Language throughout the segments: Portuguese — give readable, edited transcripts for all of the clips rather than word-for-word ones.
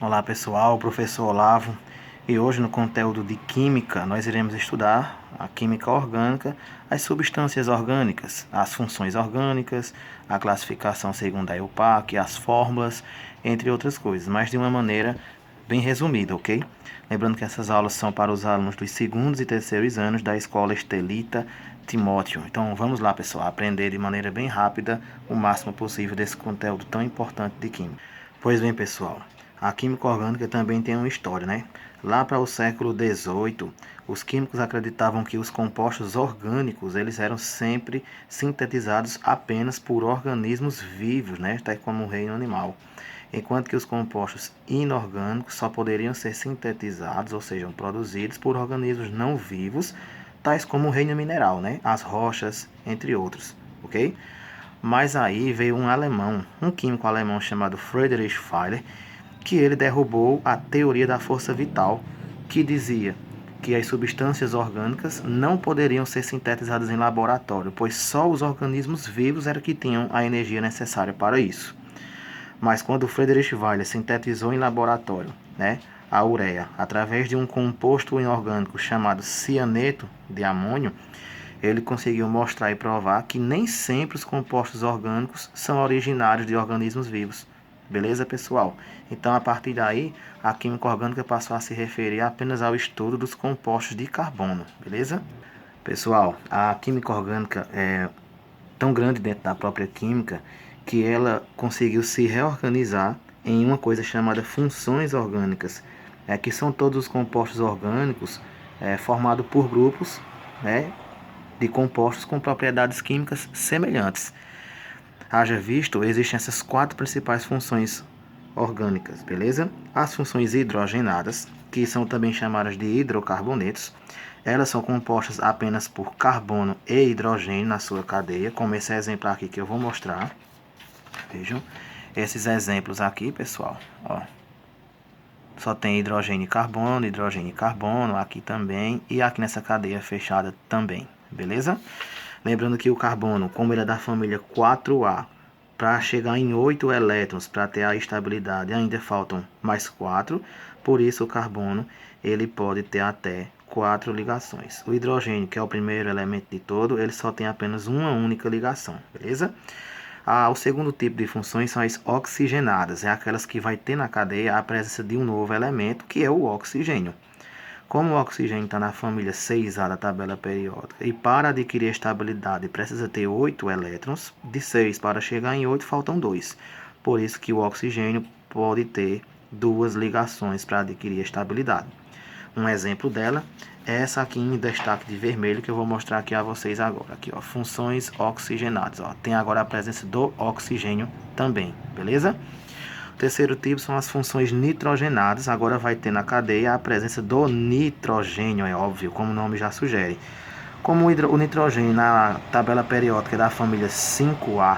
Olá pessoal, professor Olavo, e hoje no conteúdo de Química nós iremos estudar a química orgânica, as substâncias orgânicas, as funções orgânicas, a classificação segundo a EUPAC, as fórmulas, entre outras coisas, mas de uma maneira bem resumida, ok? Lembrando que essas aulas são para os alunos dos segundos e terceiros anos da Escola Estelita Timóteo. Então vamos lá pessoal, aprender de maneira bem rápida o máximo possível desse conteúdo tão importante de Química. Pois bem pessoal, a química orgânica também tem uma história, né? Lá para o século XVIII, os químicos acreditavam que os compostos orgânicos eles eram sempre sintetizados apenas por organismos vivos, né? Tal como o reino animal. Enquanto que os compostos inorgânicos só poderiam ser sintetizados, ou seja, produzidos por organismos não vivos, tais como o reino mineral, né? As rochas, entre outros, ok? Mas aí veio um alemão, um químico alemão chamado Friedrich Schiller, que ele derrubou a teoria da força vital, que dizia que as substâncias orgânicas não poderiam ser sintetizadas em laboratório, pois só os organismos vivos eram que tinham a energia necessária para isso. Mas quando Friedrich Schiller sintetizou em laboratório, né, a ureia, através de um composto inorgânico chamado cianeto de amônio, ele conseguiu mostrar e provar que nem sempre os compostos orgânicos são originários de organismos vivos. Beleza, pessoal? Então, a partir daí, a química orgânica passou a se referir apenas ao estudo dos compostos de carbono. Beleza? Pessoal, a química orgânica é tão grande dentro da própria química que ela conseguiu se reorganizar em uma coisa chamada funções orgânicas, que são todos os compostos orgânicos formados por grupos, né, de compostos com propriedades químicas semelhantes. Haja visto, existem essas quatro principais funções orgânicas, beleza? As funções hidrogenadas, que são também chamadas de hidrocarbonetos, elas são compostas apenas por carbono e hidrogênio na sua cadeia, como esse exemplo aqui que eu vou mostrar. Vejam, esses exemplos aqui, pessoal, ó, só tem hidrogênio e carbono, aqui também, e aqui nessa cadeia fechada também, beleza? Lembrando que o carbono, como ele é da família 4A, para chegar em 8 elétrons, para ter a estabilidade, ainda faltam mais 4, por isso o carbono ele pode ter até 4 ligações. O hidrogênio, que é o primeiro elemento de todo, ele só tem apenas uma única ligação, beleza? O segundo tipo de funções são as oxigenadas, é aquelas que vai ter na cadeia a presença de um novo elemento, que é o oxigênio. Como o oxigênio está na família 6A da tabela periódica e para adquirir estabilidade precisa ter 8 elétrons, de 6 para chegar em 8 faltam 2. Por isso que o oxigênio pode ter duas ligações para adquirir estabilidade. Um exemplo dela é essa aqui em destaque de vermelho que eu vou mostrar aqui a vocês agora. Aqui, ó, funções oxigenadas. Ó, tem agora a presença do oxigênio também, beleza? O terceiro tipo são as funções nitrogenadas. Agora vai ter na cadeia a presença do nitrogênio, é óbvio, como o nome já sugere. Como o nitrogênio na tabela periódica da família 5A,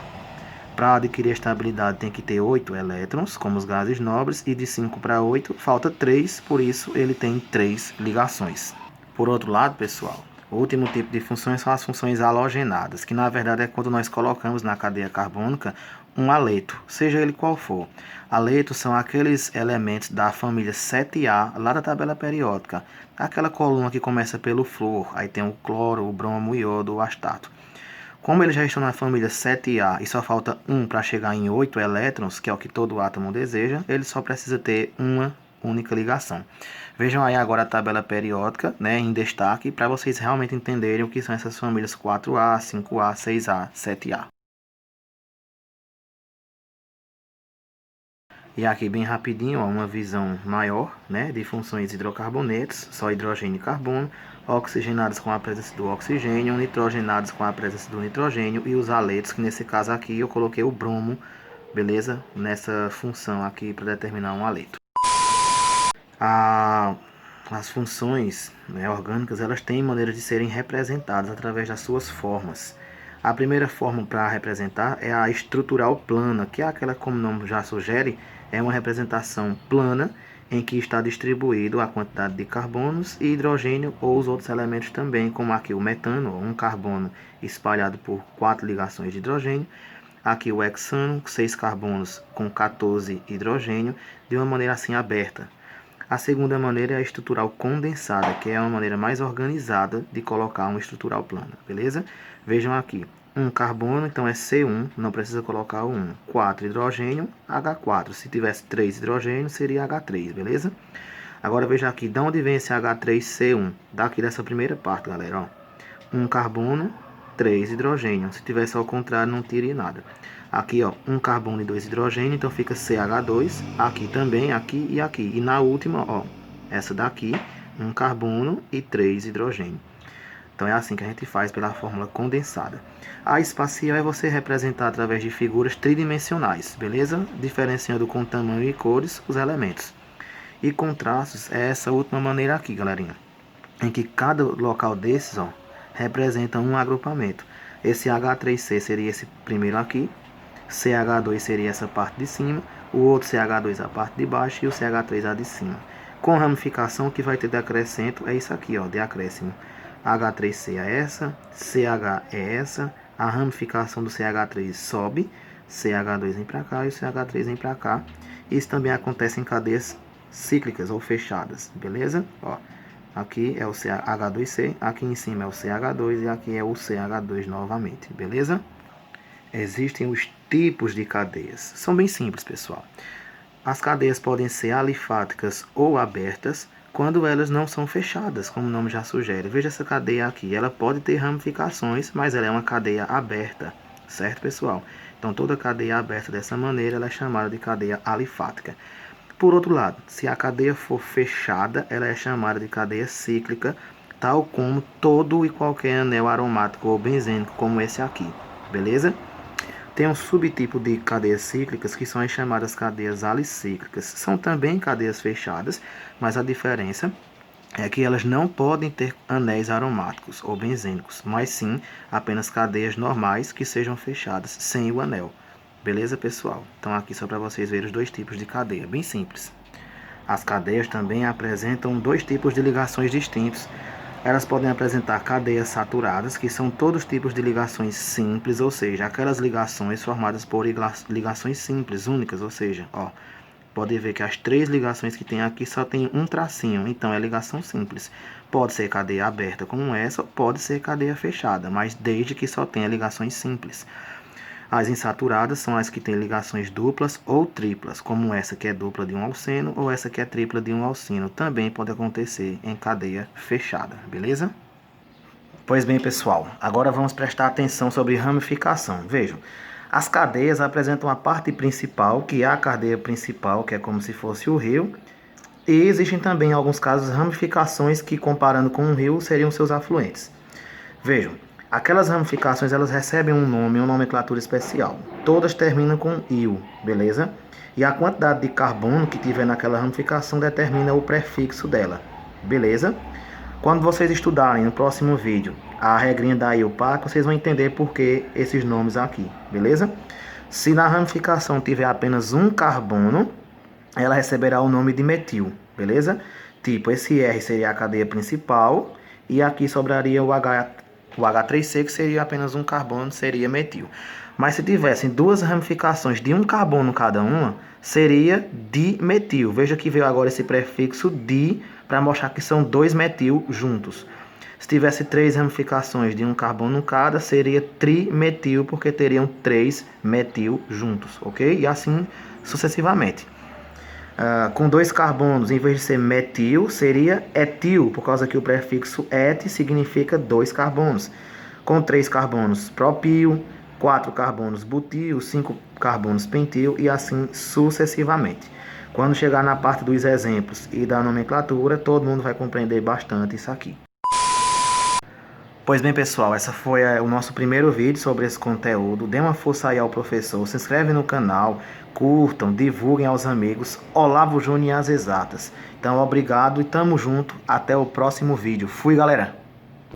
para adquirir estabilidade tem que ter 8 elétrons, como os gases nobres, e de 5 para 8 falta 3, por isso ele tem 3 ligações. Por outro lado, pessoal, o último tipo de funções são as funções halogenadas, que na verdade é quando nós colocamos na cadeia carbônica um haleto, seja ele qual for. Haletos são aqueles elementos da família 7A, lá da tabela periódica. Aquela coluna que começa pelo flúor, aí tem o cloro, o bromo, o iodo, o astato. Como eles já estão na família 7A e só falta um para chegar em 8 elétrons, que é o que todo átomo deseja, ele só precisa ter uma única ligação. Vejam aí agora a tabela periódica, né, em destaque, para vocês realmente entenderem o que são essas famílias 4A, 5A, 6A, 7A. E aqui bem rapidinho, ó, uma visão maior, né, de funções de hidrocarbonetos, só hidrogênio e carbono, oxigenados com a presença do oxigênio, nitrogenados com a presença do nitrogênio e os haletos, que nesse caso aqui eu coloquei o bromo, beleza? Nessa função aqui para determinar um haleto. As funções, né, orgânicas, elas têm maneiras de serem representadas através das suas formas. A primeira forma para representar é a estrutural plana, que é aquela, como o nome já sugere, é uma representação plana em que está distribuído a quantidade de carbonos e hidrogênio ou os outros elementos também, como aqui o metano, um carbono espalhado por 4 ligações de hidrogênio, Aqui o hexano, 6 carbonos com 14 hidrogênio, de uma maneira assim aberta. A segunda maneira é a estrutural condensada, que é uma maneira mais organizada de colocar uma estrutural plana, beleza? Vejam aqui, um carbono, então é C1, não precisa colocar o 1. 4 hidrogênio, H4. Se tivesse 3 hidrogênio, seria H3, beleza? Agora veja aqui, de onde vem esse H3C1? Daqui dessa primeira parte, galera, ó. Um carbono, 3 hidrogênio. Se tivesse ao contrário, não teria nada. Aqui, ó, um carbono e 2 hidrogênio, então fica CH2. Aqui também, aqui e aqui. E na última, ó, essa daqui, um carbono e 3 hidrogênio. Então é assim que a gente faz pela fórmula condensada. A espacial é você representar através de figuras tridimensionais, beleza? Diferenciando com tamanho e cores os elementos. E com traços é essa última maneira aqui, galerinha. Em que cada local desses, ó, representa um agrupamento. Esse H3C seria esse primeiro aqui, CH2 seria essa parte de cima, o outro CH2 a parte de baixo e o CH3 a de cima. Com ramificação, o que vai ter de acrescento é isso aqui, ó, de acréscimo. H3C é essa, CH é essa, a ramificação do CH3 sobe, CH2 vem para cá e o CH3 vem para cá. Isso também acontece em cadeias cíclicas ou fechadas, beleza? Ó, aqui é o H2C, aqui em cima é o CH2 e aqui é o CH2 novamente, beleza? Existem os tipos de cadeias. São bem simples, pessoal. As cadeias podem ser alifáticas ou abertas quando elas não são fechadas, como o nome já sugere. Veja essa cadeia aqui. Ela pode ter ramificações, mas ela é uma cadeia aberta. Certo, pessoal? Então, toda cadeia aberta dessa maneira ela é chamada de cadeia alifática. Por outro lado, se a cadeia for fechada, ela é chamada de cadeia cíclica, tal como todo e qualquer anel aromático ou benzênico, como esse aqui. Beleza? Tem um subtipo de cadeias cíclicas que são as chamadas cadeias alicíclicas. São também cadeias fechadas, mas a diferença é que elas não podem ter anéis aromáticos ou benzênicos, mas sim apenas cadeias normais que sejam fechadas sem o anel. Beleza, pessoal? Então aqui só para vocês verem os dois tipos de cadeia, bem simples. As cadeias também apresentam dois tipos de ligações distintos. Elas podem apresentar cadeias saturadas, que são todos os tipos de ligações simples, ou seja, aquelas ligações formadas por ligações simples, únicas, ou seja, ó, pode ver que as 3 ligações que tem aqui só tem um tracinho, então é ligação simples. Pode ser cadeia aberta como essa, pode ser cadeia fechada, mas desde que só tenha ligações simples. As insaturadas são as que têm ligações duplas ou triplas, como essa que é dupla de um alceno ou essa que é tripla de um alceno. Também pode acontecer em cadeia fechada, beleza? Pois bem, pessoal, agora vamos prestar atenção sobre ramificação. Vejam, as cadeias apresentam a parte principal, que é a cadeia principal, que é como se fosse o rio. E existem também, em alguns casos, ramificações que, comparando com um rio, seriam seus afluentes. Vejam. Aquelas ramificações, elas recebem um nome, uma nomenclatura especial. Todas terminam com "il", beleza? E a quantidade de carbono que tiver naquela ramificação determina o prefixo dela, beleza? Quando vocês estudarem no próximo vídeo a regrinha da IUPAC, vocês vão entender por que esses nomes aqui, beleza? Se na ramificação tiver apenas um carbono, ela receberá o nome de metil, beleza? Tipo, esse R seria a cadeia principal e aqui sobraria o H3C, que seria apenas um carbono, seria metil. Mas se tivessem duas ramificações de um carbono cada uma, seria dimetil. Veja que veio agora esse prefixo di para mostrar que são 2 metil juntos. Se tivesse 3 ramificações de um carbono cada, seria trimetil, porque teriam 3 metil juntos, ok? E assim sucessivamente. Com 2 carbonos, em vez de ser metil, seria etil, por causa que o prefixo et significa 2 carbonos. Com 3 carbonos, propil, 4 carbonos, butil, 5 carbonos, pentil e assim sucessivamente. Quando chegar na parte dos exemplos e da nomenclatura, todo mundo vai compreender bastante isso aqui. Pois bem, pessoal, essa foi o nosso primeiro vídeo sobre esse conteúdo. Dê uma força aí ao professor, se inscreve no canal, curtam, divulguem aos amigos. Olavo Júnior e as exatas. Então, obrigado e tamo junto. Até o próximo vídeo. Fui, galera!